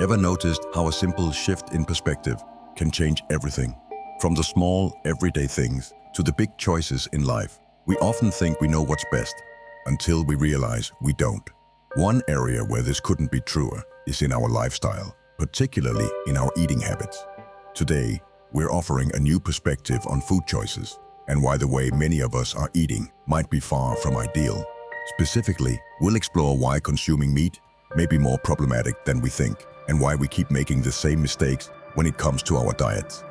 Ever noticed how a simple shift in perspective can change everything? From the small, everyday things to the big choices in life, we often think we know what's best until we realize we don't. One area where this couldn't be truer is in our lifestyle, particularly in our eating habits. Today, we're offering a new perspective on food choices and why the way many of us are eating might be far from ideal. Specifically, we'll explore why consuming meat may be more problematic than we think and why we keep making the same mistakes when it comes to our diets.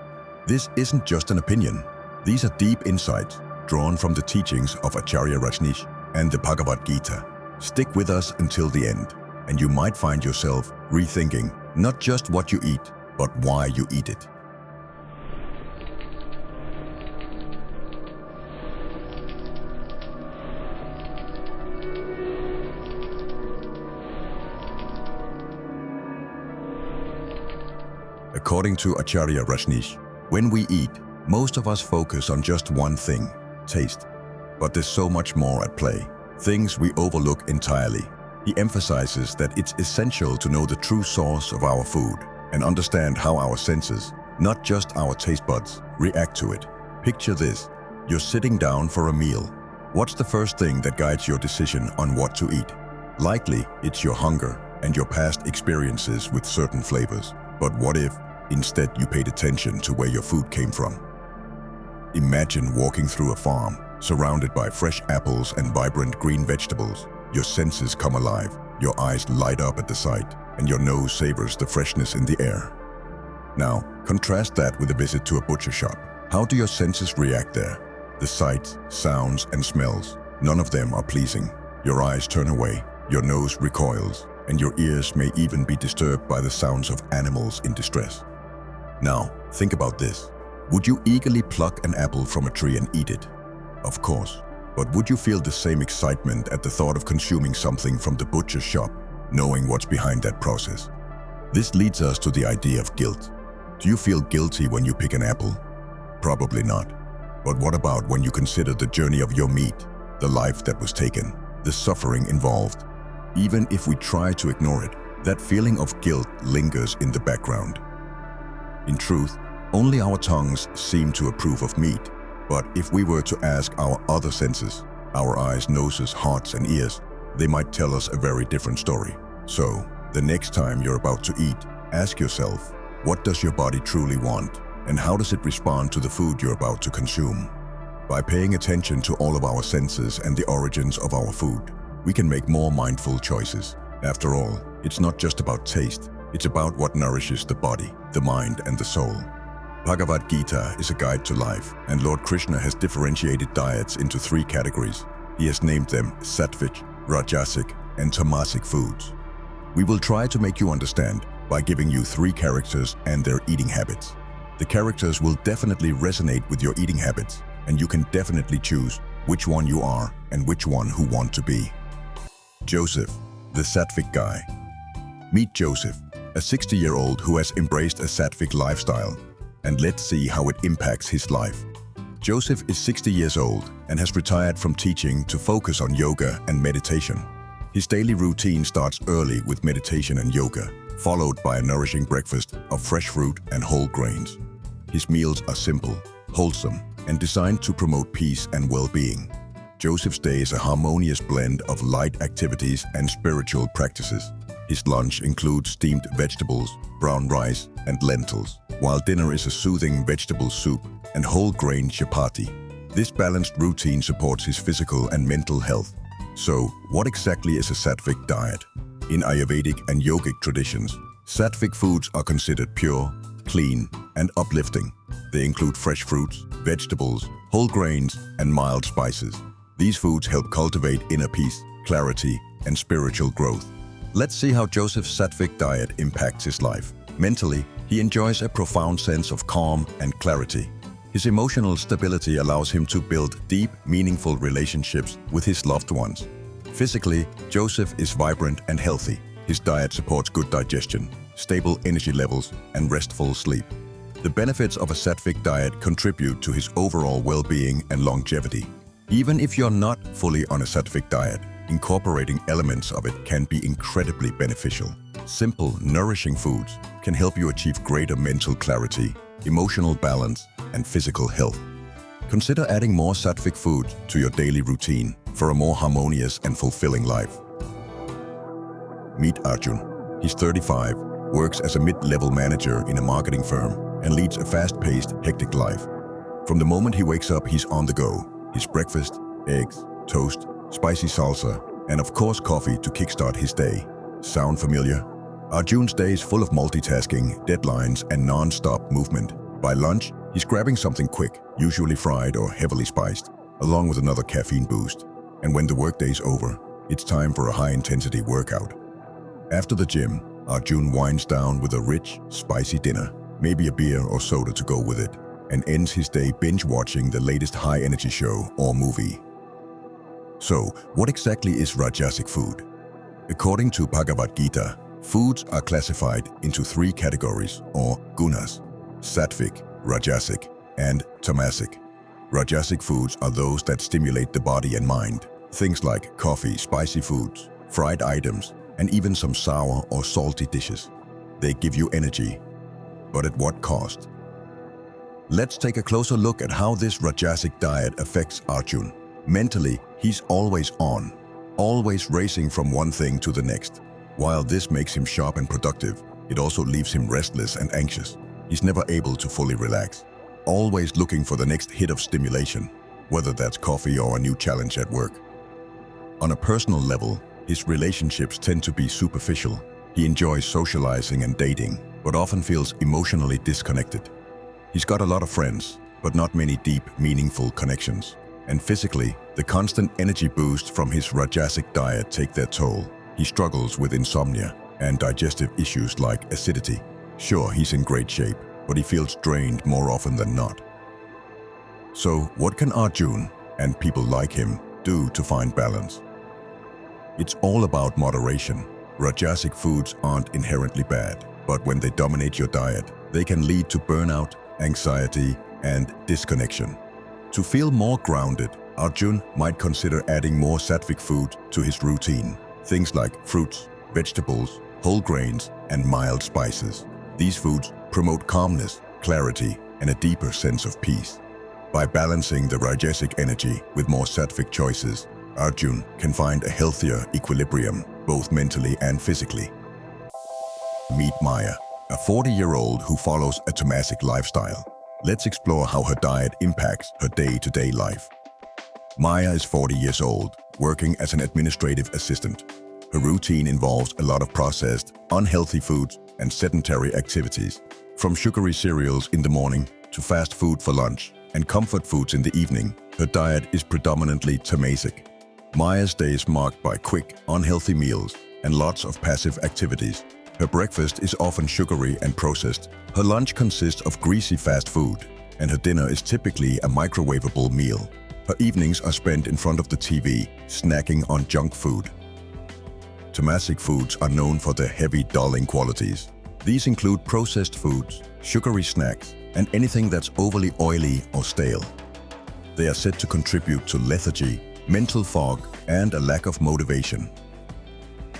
This isn't just an opinion. These are deep insights drawn from the teachings of Acharya Rajneesh and the Bhagavad Gita. Stick with us until the end, and you might find yourself rethinking not just what you eat, but why you eat it. According to Acharya Rajneesh, when we eat, most of us focus on just one thing, taste. But there's so much more at play, things we overlook entirely. He emphasizes that it's essential to know the true source of our food and understand how our senses, not just our taste buds, react to it. Picture this: you're sitting down for a meal. What's the first thing that guides your decision on what to eat? Likely, it's your hunger and your past experiences with certain flavors. But what if, instead, you paid attention to where your food came from? Imagine walking through a farm, surrounded by fresh apples and vibrant green vegetables. Your senses come alive, your eyes light up at the sight, and your nose savors the freshness in the air. Now, contrast that with a visit to a butcher shop. How do your senses react there? The sights, sounds, and smells, none of them are pleasing. Your eyes turn away, your nose recoils, and your ears may even be disturbed by the sounds of animals in distress. Now, think about this. Would you eagerly pluck an apple from a tree and eat it? Of course. But would you feel the same excitement at the thought of consuming something from the butcher's shop, knowing what's behind that process? This leads us to the idea of guilt. Do you feel guilty when you pick an apple? Probably not. But what about when you consider the journey of your meat, the life that was taken, the suffering involved? Even if we try to ignore it, that feeling of guilt lingers in the background. In truth, only our tongues seem to approve of meat. But if we were to ask our other senses, our eyes, noses, hearts, and ears, they might tell us a very different story. So, the next time you're about to eat, ask yourself, what does your body truly want? And how does it respond to the food you're about to consume? By paying attention to all of our senses and the origins of our food, we can make more mindful choices. After all, it's not just about taste, it's about what nourishes the body, the mind, and the soul. Bhagavad Gita is a guide to life, and Lord Krishna has differentiated diets into 3 categories. He has named them Sattvic, Rajasic, and Tamasic foods. We will try to make you understand by giving you 3 characters and their eating habits. The characters will definitely resonate with your eating habits, and you can definitely choose which one you are and which one who want to be. Joseph, the Sattvic guy. Meet Joseph, a 60-year-old who has embraced a Sattvic lifestyle, and let's see how it impacts his life. Joseph is 60 years old and has retired from teaching to focus on yoga and meditation. His daily routine starts early with meditation and yoga, followed by a nourishing breakfast of fresh fruit and whole grains. His meals are simple, wholesome, and designed to promote peace and well-being. Joseph's day is a harmonious blend of light activities and spiritual practices. His lunch includes steamed vegetables, brown rice, and lentils, while dinner is a soothing vegetable soup and whole grain chapati. This balanced routine supports his physical and mental health. So, what exactly is a Sattvic diet? In Ayurvedic and yogic traditions, Sattvic foods are considered pure, clean, and uplifting. They include fresh fruits, vegetables, whole grains, and mild spices. These foods help cultivate inner peace, clarity, and spiritual growth. Let's see how Joseph's Sattvic diet impacts his life. Mentally, he enjoys a profound sense of calm and clarity. His emotional stability allows him to build deep, meaningful relationships with his loved ones. Physically, Joseph is vibrant and healthy. His diet supports good digestion, stable energy levels, and restful sleep. The benefits of a Sattvic diet contribute to his overall well-being and longevity. Even if you're not fully on a Sattvic diet, incorporating elements of it can be incredibly beneficial. Simple, nourishing foods can help you achieve greater mental clarity, emotional balance, and physical health. Consider adding more Sattvic food to your daily routine for a more harmonious and fulfilling life. Meet Arjun. He's 35, works as a mid-level manager in a marketing firm, and leads a fast-paced, hectic life. From the moment he wakes up, he's on the go. His breakfast, eggs, toast, spicy salsa, and of course coffee to kickstart his day. Sound familiar? Arjun's day is full of multitasking, deadlines, and non-stop movement. By lunch, he's grabbing something quick, usually fried or heavily spiced, along with another caffeine boost. And when the workday's over, it's time for a high-intensity workout. After the gym, Arjun winds down with a rich, spicy dinner, maybe a beer or soda to go with it, and ends his day binge-watching the latest high-energy show or movie. So, what exactly is Rajasic food? According to Bhagavad Gita, foods are classified into 3 categories, or gunas: Sattvic, Rajasic, and Tamasic. Rajasic foods are those that stimulate the body and mind. Things like coffee, spicy foods, fried items, and even some sour or salty dishes. They give you energy, but at what cost? Let's take a closer look at how this Rajasic diet affects Arjun. Mentally, he's always on, always racing from one thing to the next. While this makes him sharp and productive, it also leaves him restless and anxious. He's never able to fully relax, always looking for the next hit of stimulation, whether that's coffee or a new challenge at work. On a personal level, his relationships tend to be superficial. He enjoys socializing and dating, but often feels emotionally disconnected. He's got a lot of friends, but not many deep, meaningful connections. And physically, the constant energy boost from his Rajasic diet take their toll. He struggles with insomnia and digestive issues like acidity. Sure, he's in great shape, but he feels drained more often than not. So, what can Arjun and people like him do to find balance? It's all about moderation. Rajasic foods aren't inherently bad, but when they dominate your diet, they can lead to burnout, anxiety, and disconnection. To feel more grounded, Arjun might consider adding more Sattvic food to his routine. Things like fruits, vegetables, whole grains, and mild spices. These foods promote calmness, clarity, and a deeper sense of peace. By balancing the Rajasic energy with more Sattvic choices, Arjun can find a healthier equilibrium, both mentally and physically. Meet Maya, a 40-year-old who follows a Tamasic lifestyle. Let's explore how her diet impacts her day-to-day life. Maya is 40 years old, working as an administrative assistant. Her routine involves a lot of processed, unhealthy foods and sedentary activities. From sugary cereals in the morning to fast food for lunch and comfort foods in the evening, her diet is predominantly Tamasic. Maya's day is marked by quick, unhealthy meals and lots of passive activities. Her breakfast is often sugary and processed. Her lunch consists of greasy fast food, and her dinner is typically a microwavable meal. Her evenings are spent in front of the TV, snacking on junk food. Tamasic foods are known for their heavy, dulling qualities. These include processed foods, sugary snacks, and anything that's overly oily or stale. They are said to contribute to lethargy, mental fog, and a lack of motivation.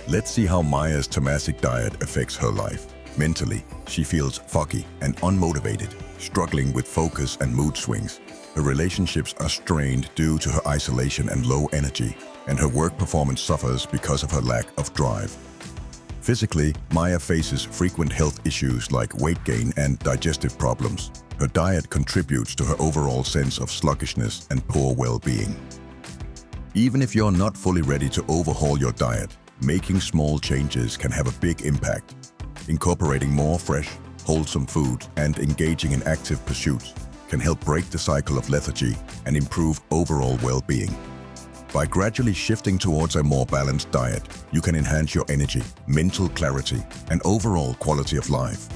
Let's see how Maya's Tamasic diet affects her life. Mentally, she feels foggy and unmotivated, struggling with focus and mood swings. Her relationships are strained due to her isolation and low energy, and her work performance suffers because of her lack of drive. Physically, Maya faces frequent health issues like weight gain and digestive problems. Her diet contributes to her overall sense of sluggishness and poor well-being. Even if you're not fully ready to overhaul your diet, making small changes can have a big impact. Incorporating more fresh, wholesome food and engaging in active pursuits can help break the cycle of lethargy and improve overall well-being. By gradually shifting towards a more balanced diet, you can enhance your energy, mental clarity, and overall quality of life.